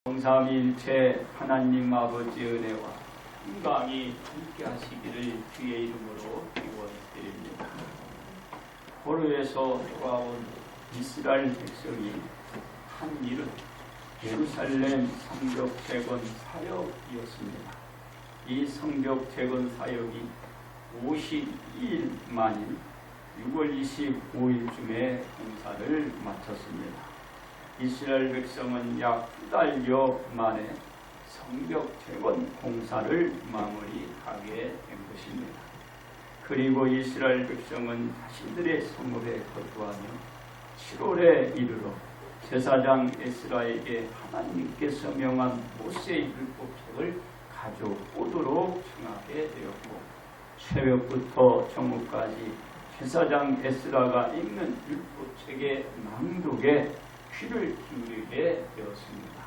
성삼위일체 하나님 아버지 은혜와 건강이 함께 하시기를 주의 이름으로 기원드립니다. 포로에서 돌아온 이스라엘 백성이 한 일은 예루살렘 성벽 재건 사역이었습니다. 이 성벽 재건 사역이 52일 만인 6월 25일쯤에 공사를 마쳤습니다. 이스라엘 백성은 약 2달여 만에 성벽 재건 공사를 마무리하게 된 것입니다. 그리고 이스라엘 백성은 자신들의 성읍에 거주하며 7월에 이르러 제사장 에스라에게 하나님께서 명한 모세의 율법책을 가져오도록 청하게 되었고, 새벽부터 정오까지 제사장 에스라가 읽는 율법책의 낭독에 귀를 기울이게 되었습니다.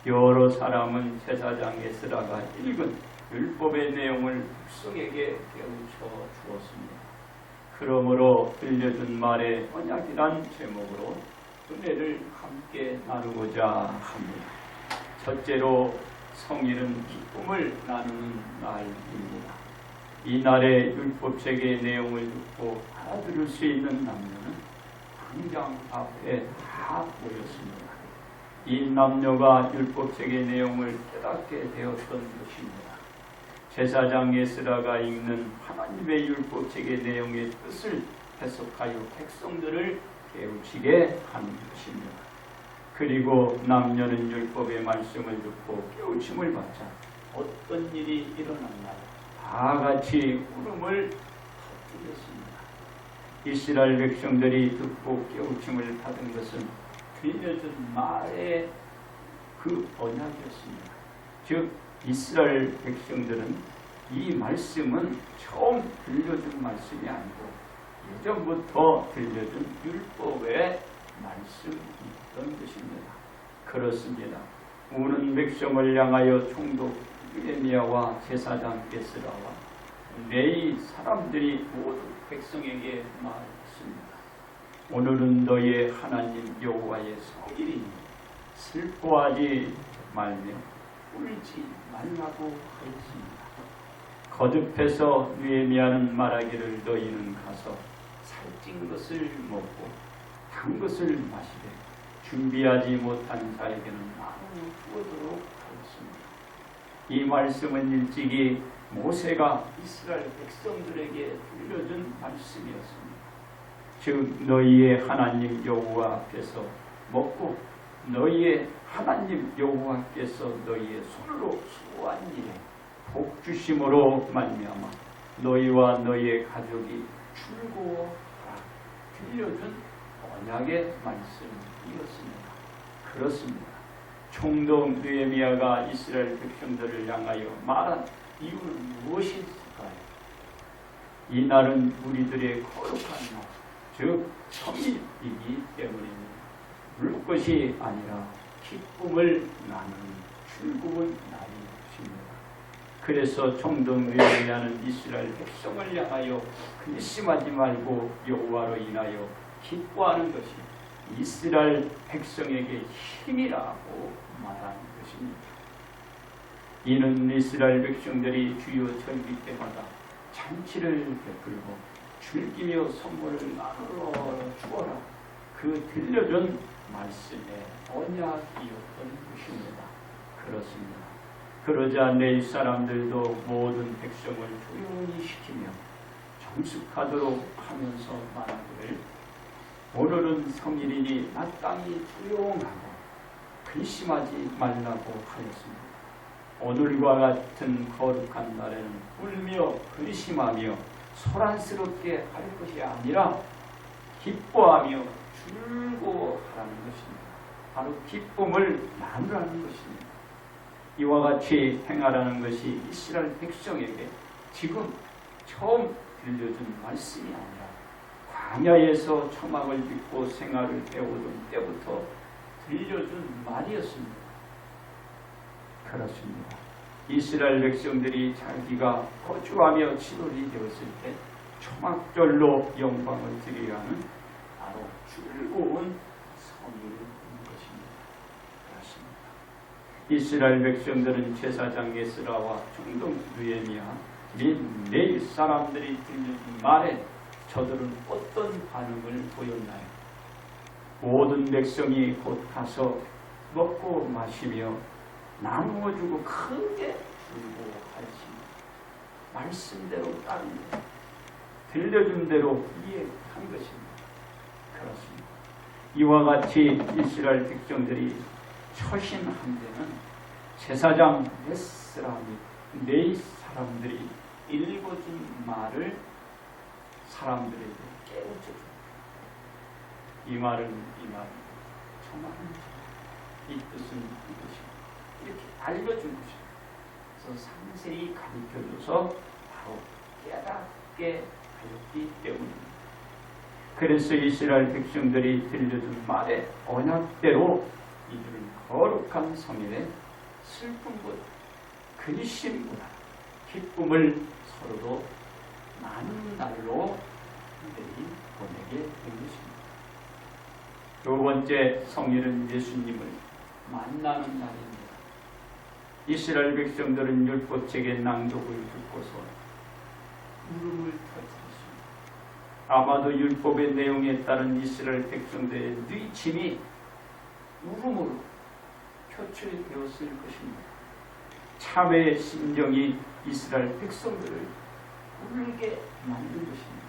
여러 사람은 제사장 에스라가 읽은 율법의 내용을 백성에게 깨우쳐 주었습니다. 그러므로 들려준 말의 언약이란 제목으로 은혜를 함께 나누고자 합니다. 첫째로 성일은 기쁨을 나누는 날입니다. 이 날의 율법책의 내용을 듣고 알아들을 수 있는 남녀는 광장 앞에 다 모였습니다. 이 남녀가 율법책의 내용을 깨닫게 되었던 것입니다. 제사장 에스라가 읽는 하나님의 율법책의 내용의 뜻을 해석하여 백성들을 깨우치게 한 것입니다. 그리고 남녀는 율법의 말씀을 듣고 깨우침을 받자 어떤 일이 일어났나요? 다 같이 울음을 터뜨렸습니다. 이스라엘 백성들이 듣고 깨우침을 받은 것은 들려준 말의 그 언약이었습니다. 즉 이스라엘 백성들은 이 말씀은 처음 들려준 말씀이 아니고 예전부터 들려준 율법의 말씀이었던 것입니다. 그렇습니다. 우는 백성을 향하여 총독 느헤미야와 제사장 에스라와 레위 사람들이 모두 백성에게 말했습니다. 오늘은 너의 하나님 여호와의 성일이니 슬퍼하지 말며 울지 말라고 하였습니다. 거듭해서 느헤미야는 말하기를 너희는 가서 살찐 것을 먹고 단 것을 마시되 준비하지 못한 자에게는 나누어 주어도록 하였습니다. 이 말씀은 일찍이 모세가 이스라엘 백성들에게 들려준 말씀이었습니다. 즉 너희의 하나님 여호와께서 먹고 너희의 하나님 여호와께서 너희의 손으로 수고한 일에 복 주심으로 말미암아 너희와 너희의 가족이 즐거워하라 들려준 언약의 말씀이었습니다. 그렇습니다. 총독 느헤미야가 이스라엘 백성들을 향하여 말한 이유는 무엇일까요? 이 날은 우리들의 거룩한 날, 즉 성일이기 때문입니다. 울 것이 아니라 기쁨을 나누는 즐거운 날이십니다. 그래서 총독 느헤미야는 이스라엘 백성을 향하여 근심하지 말고 여호와로 인하여 기뻐하는 것이 이스라엘 백성에게 힘이라고 말하는 것입니다. 이는 이스라엘 백성들이 주요 절기 때마다 잔치를 베풀고 즐기며 선물을 나누어 주어라 그 들려준 말씀의 언약이었던 것입니다. 그렇습니다. 그러자 레위 사람들도 모든 백성을 조용히 시키며 정숙하도록 하면서 말하기를 오늘은 성일이니 마땅히 조용하고 근심하지 말라고 하였습니다. 오늘과 같은 거룩한 날에는 울며 근심하며 소란스럽게 할 것이 아니라 기뻐하며 즐거워하라는 것입니다. 바로 기쁨을 나누라는 것입니다. 이와 같이 행하라는 것이 이스라엘 백성에게 지금 처음 들려준 말씀이 아니라 광야에서 초막을 빚고 생활을 배우던 때부터 들려준 말이었습니다. 그렇습니다. 이스라엘 백성들이 자기가 거주하며 7월이 되었을 때 초막절로 영광을 드리려 하는 바로 즐거운 성일인 것입니다. 그렇습니다. 이스라엘 백성들은 제사장 예스라와 중동 느헤미야 및 내일 사람들이 들려준 말에 저들은 어떤 반응을 보였나요? 모든 백성이 곧 가서 먹고 마시며 나누어 주고 크게 울고 할지니 말씀대로 따릅니다. 들려준 대로 이해한 것입니다. 그렇습니다. 이와 같이 이스라엘 백성들이 처신한 데는 제사장 에스라 및 네 사람들이 읽어준 말을 사람들에게 깨우쳐줍니다. 이 말은 저 말은 이 뜻은 이것입니다. 이렇게 알려준 것입니다. 그래서 상세히 가르쳐줘서 바로 깨닫게 하였기 때문입니다. 그래서 이스라엘 백성들이 들려준 말의 언약대로 이들은 거룩한 성일에 슬픔보다 근심보다 기쁨을 서로도 나누는 날로 이들이 보내게 된 것입니다. 두 번째 성일은 예수님을 만나는 날입니다. 이스라엘 백성들은 율법책의 낭독을 듣고서 울음을 터뜨렸습니다. 아마도 율법의 내용에 따른 이스라엘 백성들의 뉘침이 울음으로 표출되었을 것입니다. 참회의 심정이 이스라엘 백성들을 울게 만든 것입니다.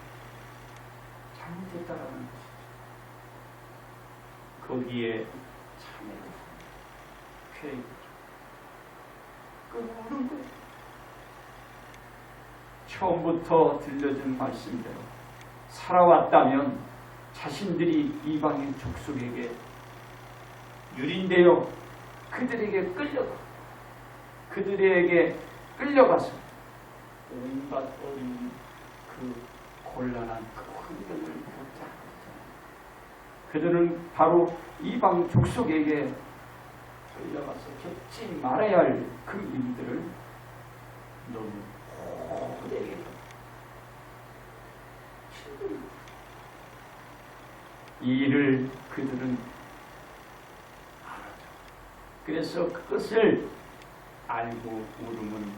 잘못했다라는 것이죠. 거기에 참회를 회개죠. 우는 거예요. 처음부터 들려준 말씀대로 살아왔다면 자신들이 이방인 족속에게 유린되어 그들에게 끌려가서 온갖 어린 그 곤란한 그 환경을 겪었잖아요. 그들은 바로 이방 족속에게 끌려가서 겪지 말아야 할 그 일들을 너무 오래게 힘들고 이 일을 그들은 알았죠. 그래서 그것을 알고 울음은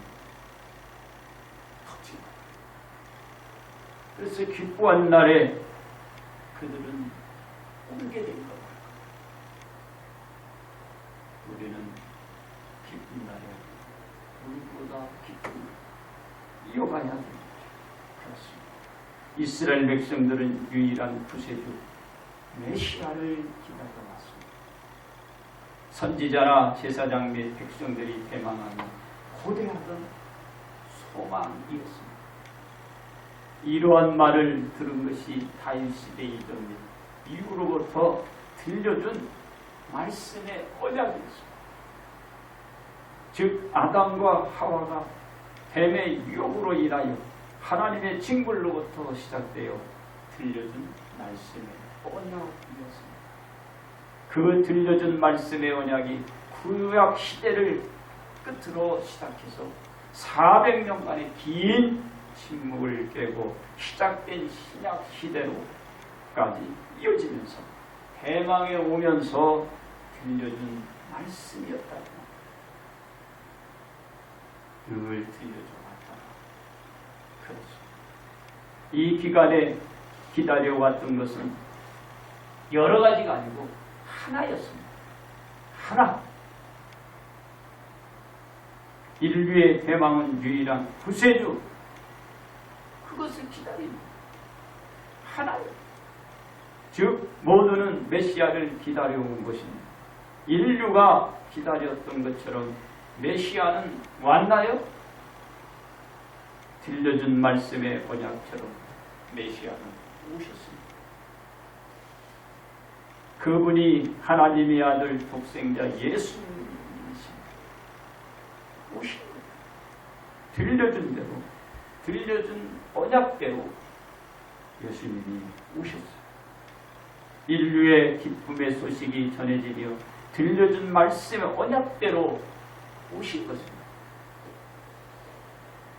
터지고 그래서 기뻐한 날에 그들은 울게 된 것. 우리는 기쁜 날에 울보다 기쁨을 이어가야 됩니다. 그렇습니다. 이스라엘 백성들은 유일한 구세주 메시아를 기다려왔습니다. 선지자나 제사장 및 백성들이 대망하는 고대하던 소망이었습니다. 이러한 말을 들은 것이 다윗 시대에 이던 이후로부터 들려준 말씀의 언약이었습니다. 즉 아담과 하와가 뱀의 유혹으로 인하여 하나님의 징벌로부터 시작되어 들려준 말씀의 언약이었습니다. 그 들려준 말씀의 언약이 구약 시대를 끝으로 시작해서 400년간의 긴 침묵을 깨고 시작된 신약 시대로까지 이어지면서 대망에 오면서 들려준 말씀이었다. 늘 들려줘 왔다. 그렇죠. 이 기간에 기다려왔던 것은 여러 가지가 아니고 하나였습니다. 하나. 인류의 대망은 유일한 구세주. 그것을 기다립니다. 하나요. 즉 모두는 메시아를 기다려온 것입니다. 인류가 기다렸던 것처럼 메시아는 왔나요? 들려준 말씀의 언약처럼 메시아는 오셨습니다. 그분이 하나님의 아들 독생자 예수님이십니다. 오신 거예요. 들려준 대로, 들려준 언약대로 예수님이 오셨어요. 인류의 기쁨의 소식이 전해지며 들려준 말씀의 언약대로 오신 것입니다.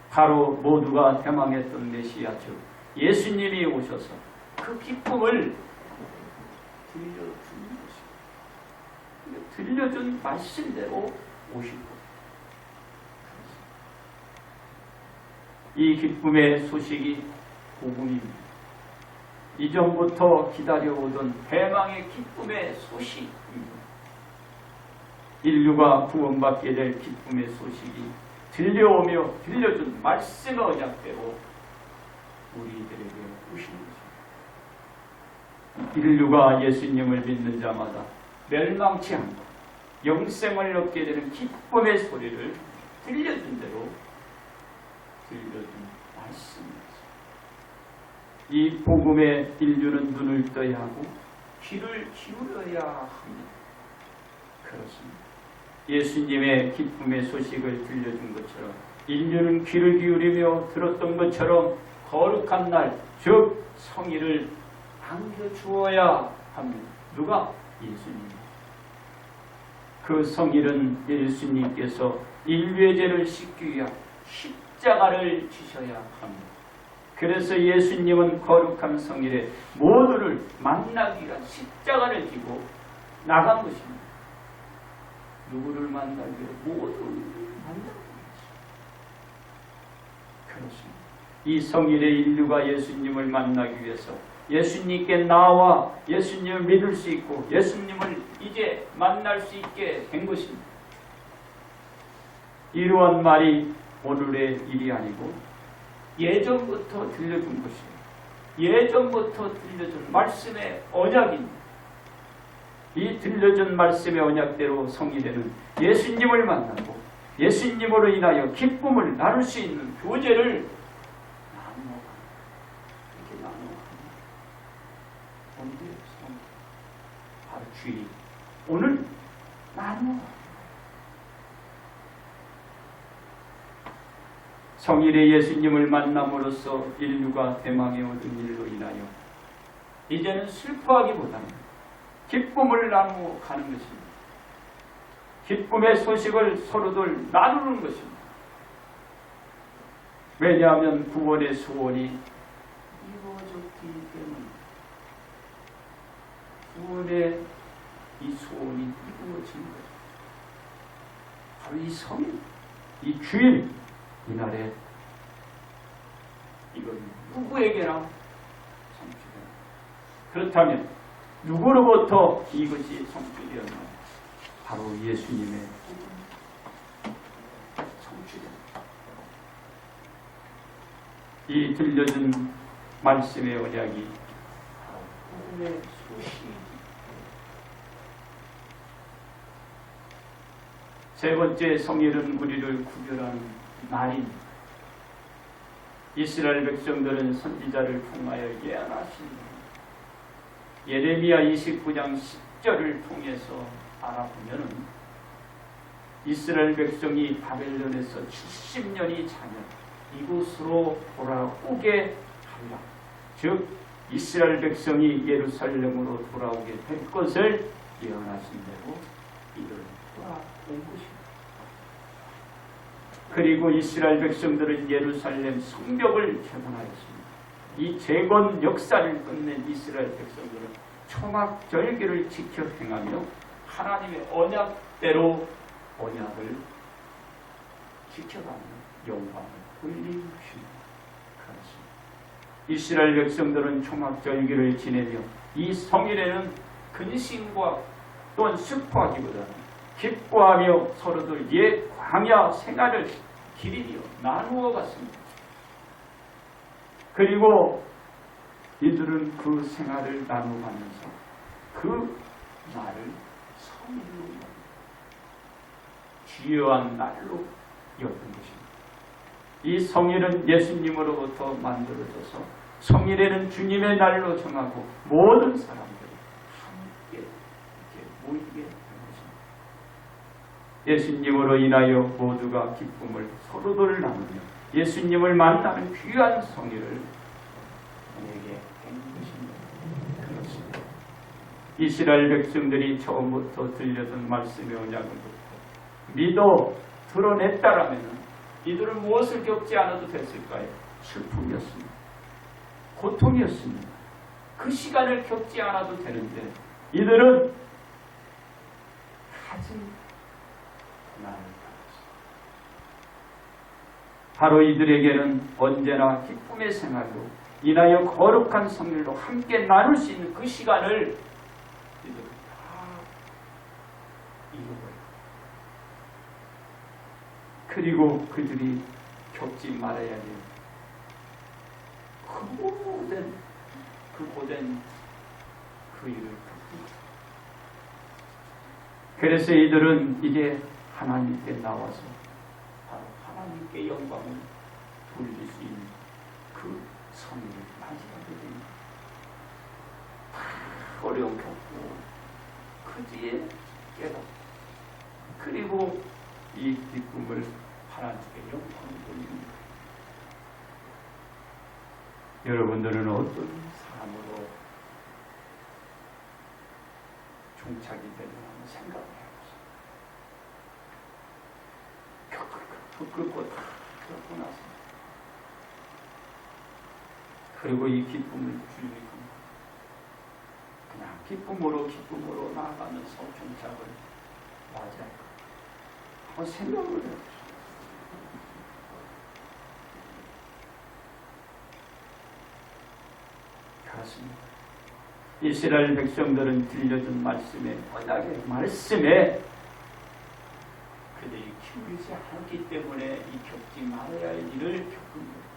바로 모두가 대망했던 메시아 즉 예수님이 오셔서 그 기쁨을 들려준 것입니다. 들려준 말씀대로 오시고 이 기쁨의 소식이 복음입니다. 이전부터 기다려오던 대망의 기쁨의 소식입니다. 인류가 구원받게 될 기쁨의 소식이 들려오며 들려준 말씀의 언약대로 우리들에게 오시는 것입니다. 인류가 예수님을 믿는 자마다 멸망치 않고 영생을 얻게 되는 기쁨의 소리를 들려준 대로 들려준 말씀입니다. 이 복음에 인류는 눈을 떠야 하고 귀를 기울여야 합니다. 그렇습니다. 예수님의 기쁨의 소식을 들려준 것처럼 인류는 귀를 기울이며 들었던 것처럼 거룩한 날, 즉 성일을 안겨주어야 합니다. 누가? 예수님. 그 성일은 예수님께서 인류의 죄를 씻기 위한 십자가를 지셔야 합니다. 그래서 예수님은 거룩한 성일에 모두를 만나기 위한 십자가를 지고 나간 것입니다. 누구를 만나기 위해 모두를 만나는 것입니다. 그렇습니다. 이 성일의 인류가 예수님을 만나기 위해서 예수님께 나와 예수님을 믿을 수 있고 예수님을 이제 만날 수 있게 된 것입니다. 이러한 말이 오늘의 일이 아니고 예전부터 들려준 것이에요. 예전부터 들려준 말씀의 언약입니다. 이 들려준 말씀의 언약대로 성일에는 예수님을 만나고 예수님으로 인하여 기쁨을 나눌 수 있는 교제를 이렇게 나누어갑니다. 언제 바로 주일 오늘 나누어 성일의 예수님을 만남으로써 인류가 대망에 얻은 일로 인하여 이제는 슬퍼하기보다는 기쁨을 나누어 가는 것입니다. 기쁨의 소식을 서로들 나누는 것입니다. 왜냐하면 구원의 소원이 이루어졌기 때문에 구원의 이 소원이 이루어진 것입니다. 바로 이 성일, 이 주일, 이날에 이건 누구에게나 성취되는 그렇다면 누구로부터 이것이 성취되었나요? 바로 예수님의 성취됩니다. 이 들려준 말씀의 언약이 바로 복음의 소식입니다. 세 번째 성일은 우리를 구별하는 날입니다. 이스라엘 백성들은 선지자를 통하여 예언하신 예레미야 29장 10절을 통해서 알아보면 이스라엘 백성이 바벨론에서 70년이 차면 이곳으로 돌아오게 하리라. 즉 이스라엘 백성이 예루살렘으로 돌아오게 될 것을 예언하신 대로 이들 돌아온 것입니다. 그리고 이스라엘 백성들은 예루살렘 성벽을 재건하였습니다. 이 재건 역사를 끝낸 이스라엘 백성들은 초막절기를 지켜 행하며 하나님의 언약대로 언약을 지켜가며 영광을 돌리는 것입니다. 그렇습니다. 이스라엘 백성들은 초막절기를 지내며 이 성일에는 근심과 또한 슬퍼하기보다는 기뻐하며 서로들 옛 광야 생활을 길이며 나누어 갔습니다. 그리고 이들은 그 생활을 나누면서 그 날을 성일로 주요한 날로 여긴 것입니다. 이 성일은 예수님으로부터 만들어져서 성일에는 주님의 날로 정하고 모든 사람들이 함께 이렇게 모이게 된 것입니다. 예수님으로 인하여 모두가 기쁨을 서로들 나누며 예수님을 만나는 귀한 성일을 우리에게 한 것입니다. 그렇습니다. 이스라엘 백성들이 처음부터 들려던 말씀의 언약을 믿어 드러냈다라면 이들은 무엇을 겪지 않아도 됐을까요? 슬픔이었습니다. 고통이었습니다. 그 시간을 겪지 않아도 되는데 이들은 가진 고난을 당했습니다. 바로 이들에게는 언제나 기쁨의 생활로 인하여 거룩한 성일로 함께 나눌 수 있는 그 시간을 이들은 다 잃어버려요. 그리고 그들이 겪지 말아야 될 그 고된 그 일을 겪습니다. 그래서 이들은 이제 하나님께 나와서 바로 하나님께 영광을 돌릴 수 있는 그 성일을 맞이하게 됩니다. 어려움 겪고 그 뒤에 깨닫고 그리고 이 기쁨을 하나님께 영광을 돌립니다. 여러분들은 어떤 사람으로 종착이 되는가 생각을 해보세요. 겪고 다 겪고 나서 그리고 이 기쁨을 주니까 그냥 기쁨으로 나아가면서 종착을 맞이할 것. 한번 생각을 해보세요. 그렇습니다. 이스라엘 백성들은 들려준 말씀에 언약의 말씀에 그들이 기울이지 않기 때문에 이 겪지 말아야 할 일을 겪은 거예요.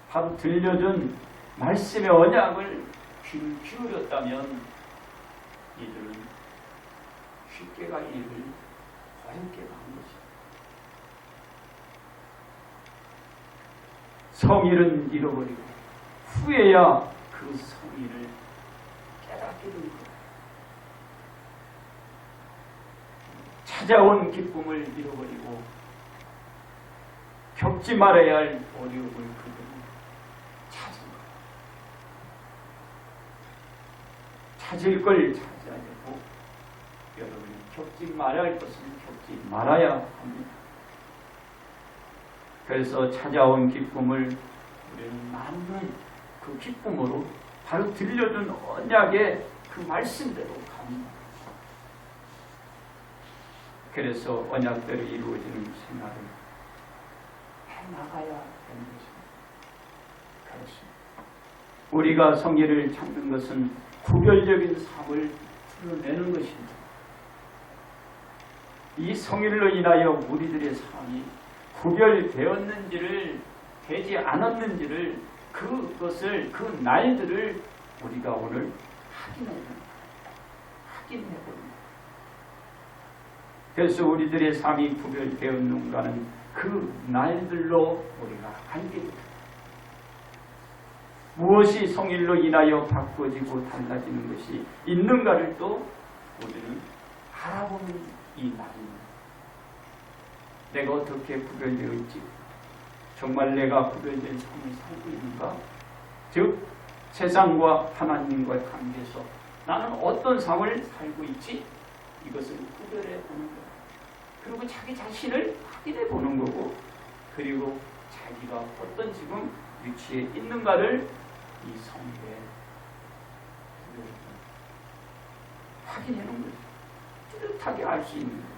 바로 들려준 말씀의 언약을 귀를 기울였다면 이들은 쉽게 갈 일을 어렵게 간 것이죠. 성일은 잃어버리고 후에야 그 성의를 깨닫게 된 거예요. 찾아온 기쁨을 잃어버리고 겪지 말아야 할 어려움을 그들은 찾은 거예요. 찾을 걸 찾아야 되고 여러분이 겪지 말아야 할 것은 겪지 말아야 합니다. 그래서 찾아온 기쁨을 우리는 나누는 그 기쁨으로 바로 들려준 언약의 그 말씀대로 갑니다. 그래서 언약대로 이루어지는 생활을 해나가야 되는 것입니다. 그렇습니다. 우리가 성례를 찾는 것은 구별적인 삶을 드러내는 것입니다. 이 성례로 인하여 우리들의 삶이 구별되었는지를 되지 않았는지를 그것을 그 날들을 우리가 오늘 확인해 봅니다. 그래서 우리들의 삶이 구별되었는가는 그 날들로 우리가 알게 됩니다. 무엇이 성일로 인하여 바꿔지고 달라지는 것이 있는가를 또 우리는 알아보는 이 날입니다. 내가 어떻게 구별되어 있지? 정말 내가 구별된 삶을 살고 있는가? 즉 세상과 하나님과의 관계에서 나는 어떤 삶을 살고 있지? 이것을 구별해 보는 거예요. 그리고 자기 자신을 확인해 보는 거고, 그리고 자기가 어떤 지금 위치에 있는가를 이 성경에 확인해 놓은 거죠. 뚜렷하게 알 수 있는 거예요.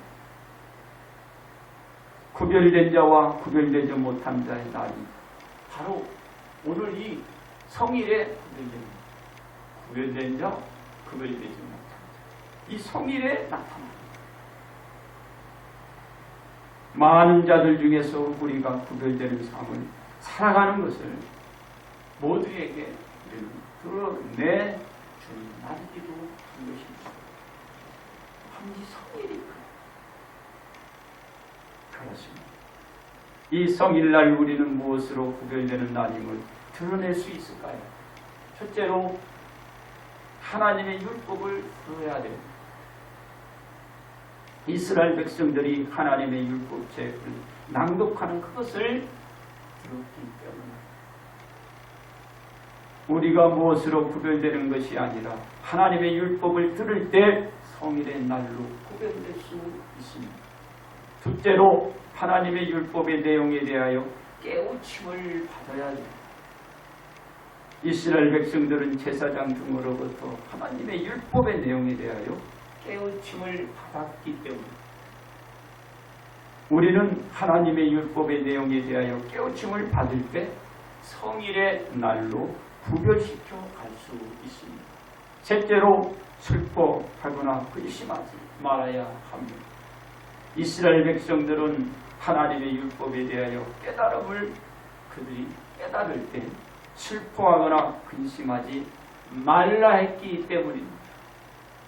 구별된 자와 구별되지 못한 자의 날이 바로 오늘 이 성일에 구별된 자, 구별되지 못한 자, 이 성일에 나타납니다. 많은 자들 중에서 우리가 구별되는 삶을 살아가는 것을 모두에게 우리는 드러내주는 날이기도 한 것입니다. 한지 성일이니까. 그렇습니다. 이 성일날 우리는 무엇으로 구별되는 날임을 드러낼 수 있을까요? 첫째로 하나님의 율법을 들어야 됩니다. 이스라엘 백성들이 하나님의 율법책을 낭독하는 그것을 들었기 때문에 우리가 무엇으로 구별되는 것이 아니라 하나님의 율법을 들을 때 성일의 날로 구별될 수 있습니다. 둘째로 하나님의 율법의 내용에 대하여 깨우침을 받아야 합니다. 이스라엘 백성들은 제사장 등으로부터 하나님의 율법의 내용에 대하여 깨우침을 받았기 때문에 우리는 하나님의 율법의 내용에 대하여 깨우침을 받을 때 성일의 날로 구별시켜 갈 수 있습니다. 셋째로 슬퍼하거나 근심하지 말아야 합니다. 이스라엘 백성들은 하나님의 율법에 대하여 깨달음을 그들이 깨달을 때 슬퍼하거나 근심하지 말라 했기 때문입니다.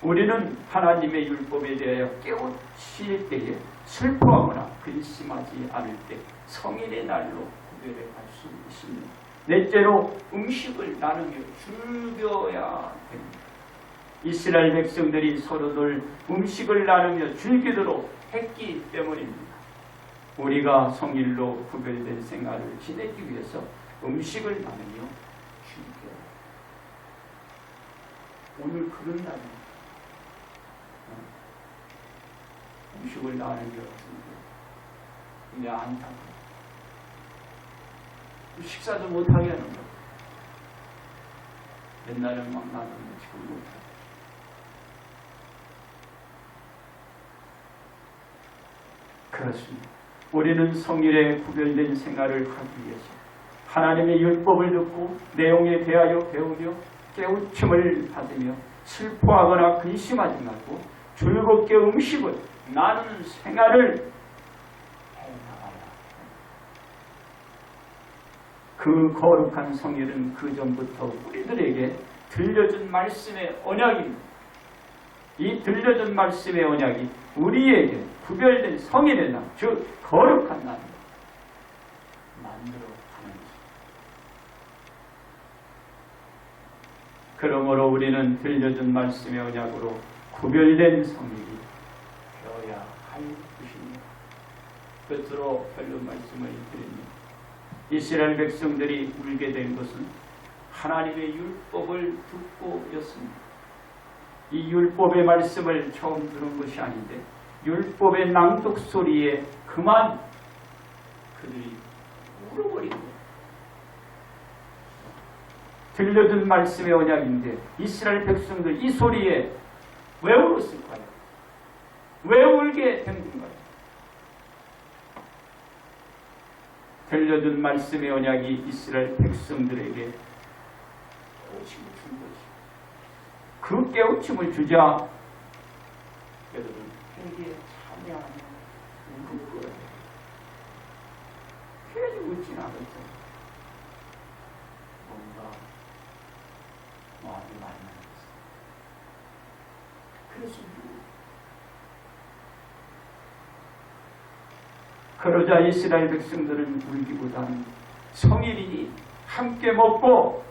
우리는 하나님의 율법에 대하여 깨우칠 때에 슬퍼하거나 근심하지 않을 때 성인의 날로 구별해 갈 수 있습니다. 넷째로 음식을 나누며 즐겨야 됩니다. 이스라엘 백성들이 서로들 음식을 나누며 즐기도록 했기 때문입니다. 우리가 성일로 구별된 생활을 지내기 위해서 음식을 나누며 즐겨야 합니다. 오늘 그런 날입니다. 음식을 나누며 근데 안타까워. 식사도 못하게 하는 거. 옛날에는 막 나누면 지금 못하게. 그렇습니다. 우리는 성일에 구별된 생활을 하기 위해서 하나님의 율법을 듣고 내용에 대하여 배우며 깨우침을 받으며 슬퍼하거나 근심하지 말고 즐겁게 음식을 나누는 생활을 해나가야 합니다. 그 거룩한 성일은 그 전부터 우리들에게 들려준 말씀의 언약입니다. 이 들려준 말씀의 언약이 우리에게 구별된 성일의 날, 즉 거룩한 날을 만들어 가는 것입니다. 그러므로 우리는 들려준 말씀의 언약으로 구별된 성일이 되어야 할 것입니다. 끝으로 결론 말씀을 드립니다. 이스라엘 백성들이 울게 된 것은 하나님의 율법을 듣고였습니다. 이 율법의 말씀을 처음 들은 것이 아닌데 율법의 낭독 소리에 그만 그들이 울어버린 거예요. 들려준 말씀의 언약인데 이스라엘 백성들 이 소리에 왜 울었을까요? 왜 울게 된 건가요? 들려준 말씀의 언약이 이스라엘 백성들에게 깨우침을 준 것이죠. 그 깨우침을 주자 그들은 회개에 참여하며 우는 거예요. 괜히 웃진 않았죠. 뭔가 마음이 많이 나갔어요. 그래서 그러자 이스라엘 백성들은 울기보다는 성일이니 함께 먹고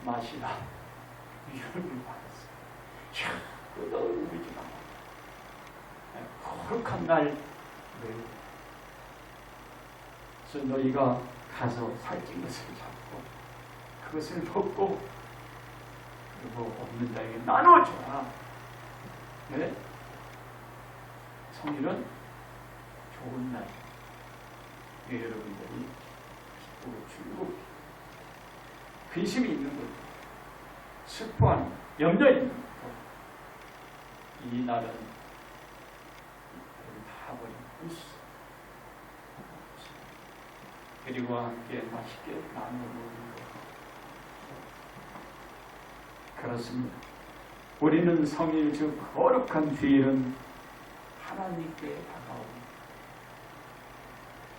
마시라 위로를 받았어요. 야, 그거 울지 마. 거룩한 날 그래서 너희가 가서 살찐 것을 잡고 그것을 먹고 그리고 없는 자에게 나눠줘라. 네? 성일은 좋은 날 여러분들이 기쁘고 즐겁게 근심이 있는 것, 슬퍼하는 것, 염려 있는 것, 이 날은 다 버리고 그리고 함께 맛있게 나눠 먹는 것. 그렇습니다. 우리는 성일 즉 거룩한 주일은 하나님께 다가옵니다.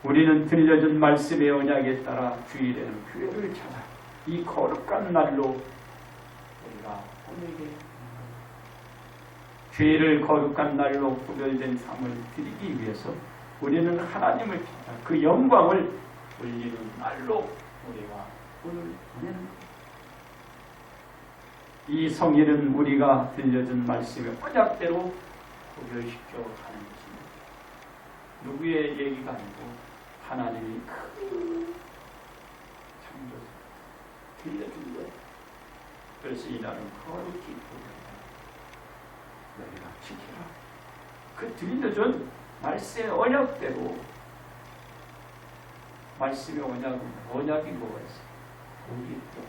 우리는 들려준 말씀의 언약에 따라 주일에는 교회를 찾아 이 거룩한 날로 우리가 보내게 주일을 거룩한 날로 구별된 삶을 드리기 위해서 우리는 하나님을 찾아 그 영광을 올리는 날로 우리가 오늘 보내는 것. 이 성일은 우리가 들려준 말씀의 언약대로 구별시켜 가는 것입니다. 누구의 얘기가 아니고 하나님이 그 창조를 들려준 거예요. 그래서 이 날은 거룩히 구별한다. 너희가 지키라. 그 들려준 말씀의 언약대로 말씀의 언약이 뭐가 있어요? 복이 있죠.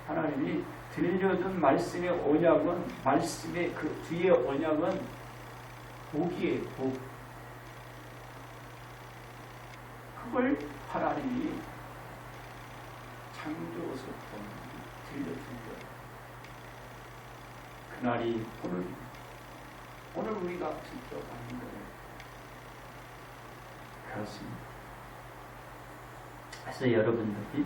하나님이 들려준 말씀의 언약은, 말씀의 그 뒤의 언약은 복이에요, 복. 그걸 하나님이 창조로부터 들려준 거예요. 그날이 오늘입니다. 오늘 우리가 지켜가는 거예요. 그렇습니다. 그래서 여러분들이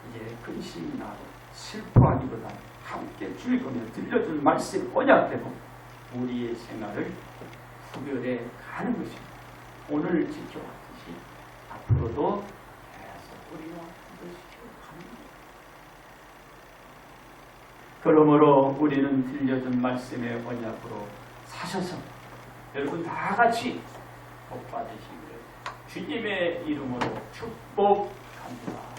이제 근심이 나고 슬퍼하기보다 함께 즐거며 들려준 말씀 언약대로 우리의 생활을 구별해 가는 것입니다. 오늘 지켜왔듯이 앞으로도 계속 우리가 구별시켜 가는 것입니다. 그러므로 우리는 들려준 말씀의 언약으로 사셔서 여러분 다 같이 복 받으시기를 주님의 이름으로 축복합니다.